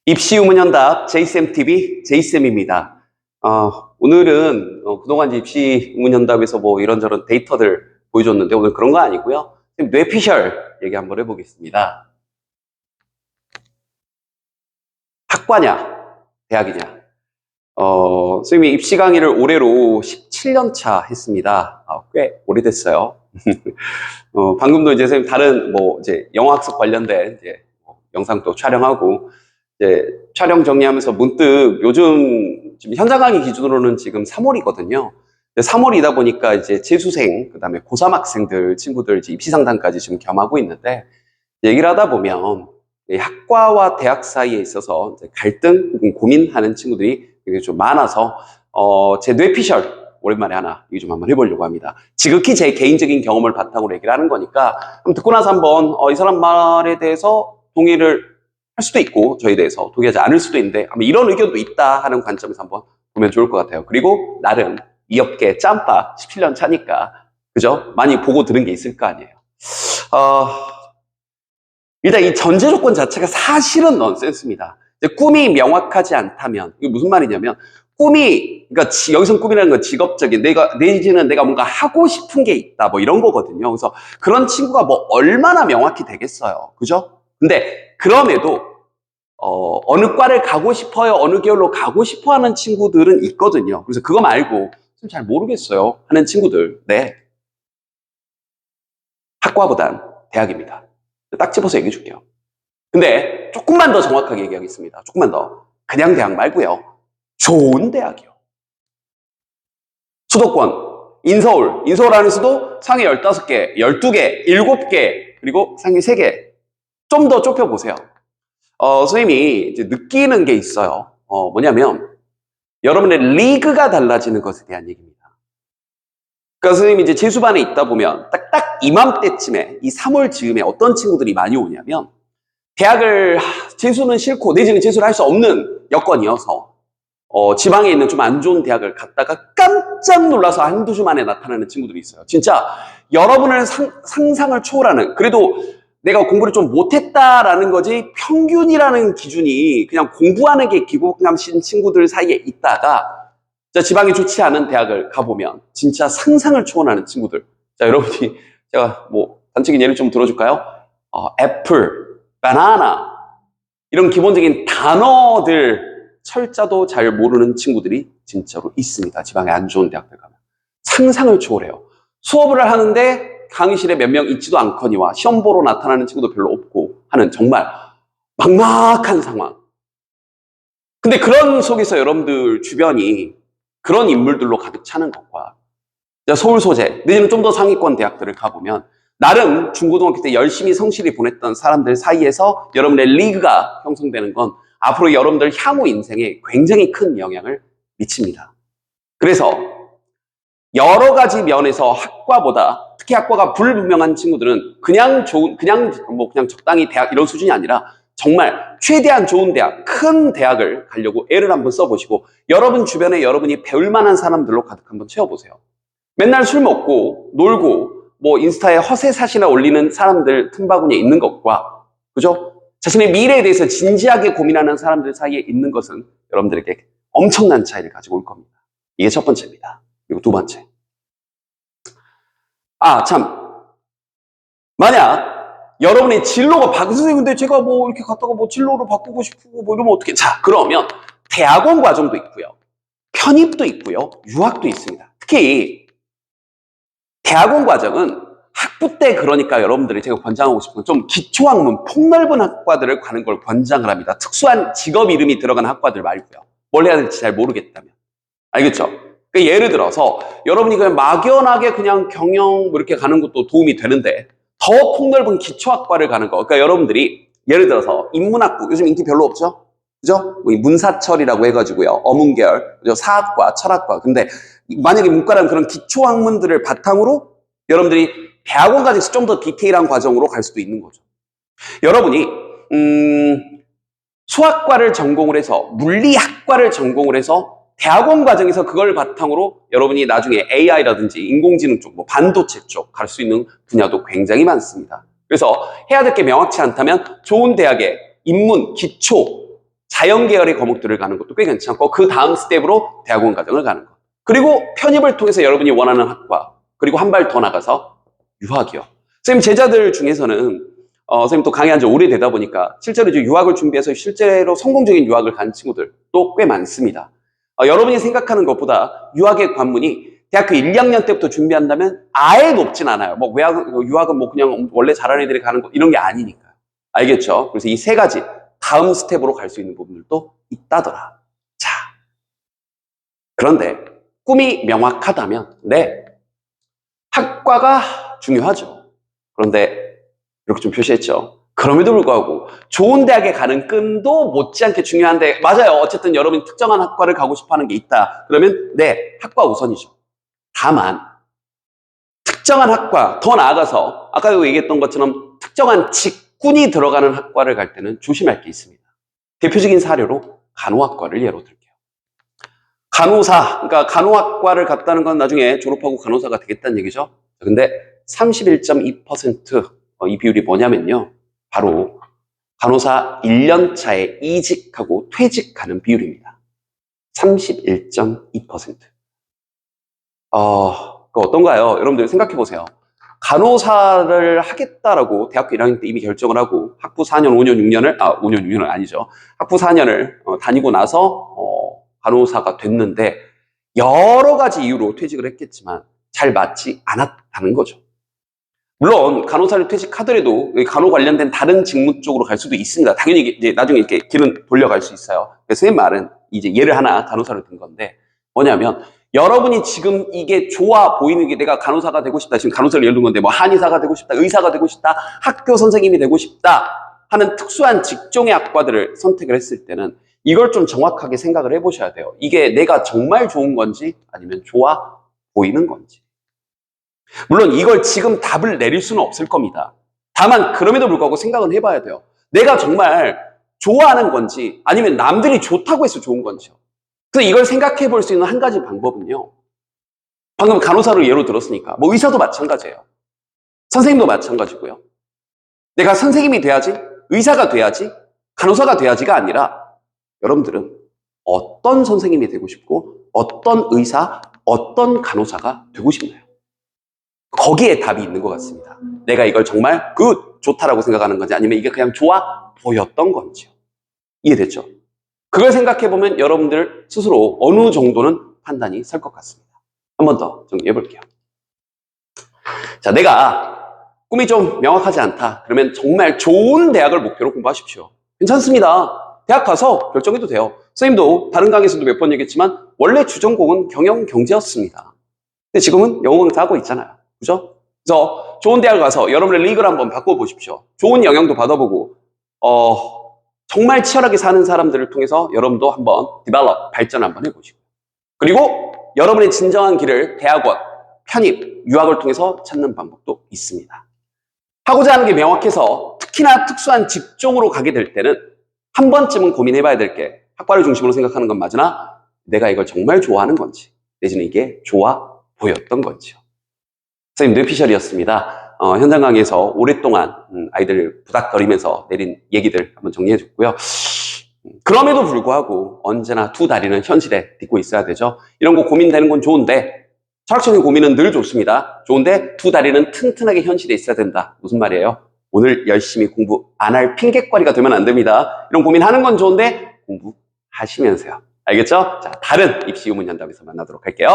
입시의문현답 J쌤TV J쌤입니다. 오늘은 그동안 이제 입시의문현답에서 뭐 이런저런 데이터들 보여줬는데 오늘 그런 거 아니고요. 뇌피셜 얘기 한번 해보겠습니다. 학과냐 대학이냐. 선생님이 입시 강의를 올해로 17년 차 했습니다. 꽤 오래됐어요. 방금도 이제 선생님 다른 뭐 이제 영어학습 관련된 이제 영상도 촬영하고 이제 촬영 정리하면서 문득 요즘 지금 현장 강의 기준으로는 지금 3월이거든요. 3월이다 보니까 이제 재수생, 그 다음에 고3 학생들, 친구들 이제 입시 상담까지 지금 겸하고 있는데 얘기를 하다 보면 학과와 대학 사이에 있어서 갈등 혹은 고민하는 친구들이 되게 좀 많아서 제 뇌피셜 오랜만에 하나 이거 좀 한번 해보려고 합니다. 지극히 제 개인적인 경험을 바탕으로 얘기를 하는 거니까 한번 듣고 나서 한번 이 사람 말에 대해서 동의를 할 수도 있고 저에 대해서 동의하지 않을 수도 있는데 아마 이런 의견도 있다 하는 관점에서 한번 보면 좋을 것 같아요. 그리고 나름 이 업계 짬바 17년 차니까 그죠? 많이 보고 들은 게 있을 거 아니에요. 일단 이 전제 조건 자체가 사실은 넌센스입니다. 꿈이 명확하지 않다면 이게 무슨 말이냐면 꿈이 그러니까 여기서 꿈이라는 건 직업적인 내지는 내가 뭔가 하고 싶은 게 있다 뭐 이런 거거든요. 그래서 그런 친구가 뭐 얼마나 명확히 되겠어요. 그죠? 근데 그럼에도 어느 과를 가고 싶어요, 어느 계열로 가고 싶어 하는 친구들은 있거든요. 그래서 그거 말고 잘 모르겠어요 하는 친구들, 네, 학과보단 대학입니다. 딱 집어서 얘기해 줄게요. 근데 조금만 더 정확하게 얘기하겠습니다. 조금만 더. 그냥 대학 말고요. 좋은 대학이요. 수도권, 인서울 안에서도 상위 15개, 12개, 7개, 그리고 상위 3개. 좀 더 좁혀보세요. 선생님이 이제 느끼는 게 있어요. 뭐냐면, 여러분의 리그가 달라지는 것에 대한 얘기입니다. 그러니까 선생님이 이제 재수반에 있다 보면, 딱 이맘때쯤에, 이 3월 즈음에 어떤 친구들이 많이 오냐면, 대학을, 재수는 싫고, 내지는 재수를 할 수 없는 여건이어서, 지방에 있는 좀 안 좋은 대학을 갔다가 깜짝 놀라서 한두 주 만에 나타나는 친구들이 있어요. 진짜 여러분의 상상을 초월하는, 그래도 내가 공부를 좀 못했다라는 거지 평균이라는 기준이 그냥 공부하는 게 기본감신 친구들 사이에 있다가 지방이 좋지 않은 대학을 가보면 진짜 상상을 초월하는 친구들. 자, 여러분이 제가 뭐 단적인 예를 좀 들어줄까요? 애플, 바나나 이런 기본적인 단어들 철자도 잘 모르는 친구들이 진짜로 있습니다. 지방에 안 좋은 대학들 가면. 상상을 초월해요. 수업을 하는데 강의실에 몇 명 있지도 않거니와 시험 보러 나타나는 친구도 별로 없고 하는 정말 막막한 상황. 근데 그런 속에서 여러분들 주변이 그런 인물들로 가득 차는 것과 서울 소재, 내지는 좀 더 상위권 대학들을 가보면 나름 중고등학교 때 열심히 성실히 보냈던 사람들 사이에서 여러분의 리그가 형성되는 건 앞으로 여러분들 향후 인생에 굉장히 큰 영향을 미칩니다. 그래서 여러 가지 면에서 학과보다 특히 학과가 불분명한 친구들은 그냥 적당히 대학 이런 수준이 아니라 정말 최대한 좋은 대학, 큰 대학을 가려고 애를 한번 써보시고 여러분 주변에 여러분이 배울 만한 사람들로 가득 한번 채워보세요. 맨날 술 먹고 놀고 뭐 인스타에 허세 사진을 올리는 사람들 틈바구니에 있는 것과 그죠? 자신의 미래에 대해서 진지하게 고민하는 사람들 사이에 있는 것은 여러분들에게 엄청난 차이를 가지고 올 겁니다. 이게 첫 번째입니다. 그리고 두 번째. 만약 여러분의 진로가 선생님 근데 제가 뭐 이렇게 갔다가 뭐 진로를 바꾸고 싶고 뭐 이러면 어떻게? 자, 그러면 대학원 과정도 있고요. 편입도 있고요. 유학도 있습니다. 특히 대학원 과정은 학부 때 그러니까 여러분들이 제가 권장하고 싶은 건 좀 기초학문, 폭넓은 학과들을 가는 걸 권장을 합니다. 특수한 직업 이름이 들어간 학과들 말고요. 뭘 해야 될지 잘 모르겠다면. 알겠죠? 그러니까 예를 들어서 여러분이 그냥 막연하게 그냥 경영 뭐 이렇게 가는 것도 도움이 되는데 더 폭넓은 기초학과를 가는 거. 그러니까 여러분들이 예를 들어서 인문학부, 요즘 인기 별로 없죠? 그죠? 문사철이라고 해가지고요. 어문계열, 그죠? 사학과, 철학과. 근데 만약에 문과라는 그런 기초학문들을 바탕으로 여러분들이 대학원 과정에서 좀 더 디테일한 과정으로 갈 수도 있는 거죠. 여러분이 수학과를 전공을 해서 물리학과를 전공을 해서 대학원 과정에서 그걸 바탕으로 여러분이 나중에 AI라든지 인공지능 쪽, 뭐 반도체 쪽 갈 수 있는 분야도 굉장히 많습니다. 그래서 해야 될 게 명확치 않다면 좋은 대학의 인문, 기초 자연 계열의 과목들을 가는 것도 꽤 괜찮고 그 다음 스텝으로 대학원 과정을 가는 것. 그리고 편입을 통해서 여러분이 원하는 학과, 그리고 한 발 더 나가서 유학이요. 선생님 제자들 중에서는 선생님 또 강의한 지 오래되다 보니까 실제로 이제 유학을 준비해서 실제로 성공적인 유학을 간 친구들도 꽤 많습니다. 여러분이 생각하는 것보다 유학의 관문이 대학교 1, 2학년 때부터 준비한다면 아예 높진 않아요. 뭐 유학은 뭐 그냥 원래 잘하는 애들이 가는 거 이런 게 아니니까요. 알겠죠? 그래서 이 세 가지 다음 스텝으로 갈 수 있는 부분들도 있다더라. 자, 그런데 꿈이 명확하다면 네, 학과가 중요하죠. 그런데 이렇게 좀 표시했죠. 그럼에도 불구하고 좋은 대학에 가는 끈도 못지않게 중요한데 맞아요. 어쨌든 여러분이 특정한 학과를 가고 싶어하는 게 있다. 그러면 네, 학과 우선이죠. 다만 특정한 학과, 더 나아가서 아까도 얘기했던 것처럼 특정한 직군이 들어가는 학과를 갈 때는 조심할 게 있습니다. 대표적인 사례로 간호학과를 예로 들게요. 간호사, 그러니까 간호학과를 갔다는 건 나중에 졸업하고 간호사가 되겠다는 얘기죠. 근데 31.2%이 비율이 뭐냐면요. 바로 간호사 1년 차에 이직하고 퇴직하는 비율입니다. 31.2%. 어떤가요? 여러분들 생각해 보세요. 간호사를 하겠다라고 대학교 1학년 때 이미 결정을 하고 학부 4년, 5년, 6년을, 5년, 6년은 아니죠. 학부 4년을 다니고 나서 간호사가 됐는데 여러 가지 이유로 퇴직을 했겠지만 잘 맞지 않았다는 거죠. 물론 간호사를 퇴직하더라도 간호 관련된 다른 직무 쪽으로 갈 수도 있습니다. 당연히 이제 나중에 이렇게 길은 돌려갈 수 있어요. 그래서 제 말은 이제 예를 하나 간호사를 든 건데 뭐냐면 여러분이 지금 이게 좋아 보이는 게 내가 간호사가 되고 싶다. 지금 간호사를 예를 든 건데 뭐 한의사가 되고 싶다. 의사가 되고 싶다. 학교 선생님이 되고 싶다. 하는 특수한 직종의 학과들을 선택을 했을 때는 이걸 좀 정확하게 생각을 해보셔야 돼요. 이게 내가 정말 좋은 건지 아니면 좋아 보이는 건지. 물론 이걸 지금 답을 내릴 수는 없을 겁니다. 다만 그럼에도 불구하고 생각은 해봐야 돼요. 내가 정말 좋아하는 건지 아니면 남들이 좋다고 해서 좋은 건지요. 그래서 이걸 생각해 볼 수 있는 한 가지 방법은요. 방금 간호사로 예로 들었으니까 뭐 의사도 마찬가지예요. 선생님도 마찬가지고요. 내가 선생님이 돼야지, 의사가 돼야지, 간호사가 돼야지가 아니라 여러분들은 어떤 선생님이 되고 싶고 어떤 의사, 어떤 간호사가 되고 싶나요? 거기에 답이 있는 것 같습니다. 내가 이걸 정말 좋다라고 생각하는 건지 아니면 이게 그냥 좋아 보였던 건지요. 이해됐죠? 그걸 생각해보면 여러분들 스스로 어느 정도는 판단이 설 것 같습니다. 한 번 더 정리해 볼게요. 자, 내가 꿈이 좀 명확하지 않다. 그러면 정말 좋은 대학을 목표로 공부하십시오. 괜찮습니다. 대학 가서 결정해도 돼요. 선생님도 다른 강의에서도 몇 번 얘기했지만 원래 주전공은 경영 경제였습니다. 근데 지금은 영어 강사 하고 있잖아요. 그죠? 그래서 좋은 대학을 가서 여러분의 리그를 한번 바꿔보십시오. 좋은 영향도 받아보고 정말 치열하게 사는 사람들을 통해서 여러분도 한번 발전 한번 해보시고 그리고 여러분의 진정한 길을 대학원, 편입, 유학을 통해서 찾는 방법도 있습니다. 하고자 하는 게 명확해서 특히나 특수한 직종으로 가게 될 때는 한 번쯤은 고민해봐야 될 게 학과를 중심으로 생각하는 건 맞으나 내가 이걸 정말 좋아하는 건지 내지는 이게 좋아 보였던 건지요. 선생님 뇌피셜이었습니다. 현장 강의에서 오랫동안 아이들 부닥거리면서 내린 얘기들 한번 정리해줬고요. 그럼에도 불구하고 언제나 두 다리는 현실에 딛고 있어야 되죠. 이런 거 고민되는 건 좋은데 철학적인 고민은 늘 좋습니다. 좋은데 두 다리는 튼튼하게 현실에 있어야 된다. 무슨 말이에요? 오늘 열심히 공부 안 할 핑계거리가 되면 안 됩니다. 이런 고민하는 건 좋은데 공부하시면서요. 알겠죠? 자, 다른 입시 유문 연답에서 만나도록 할게요.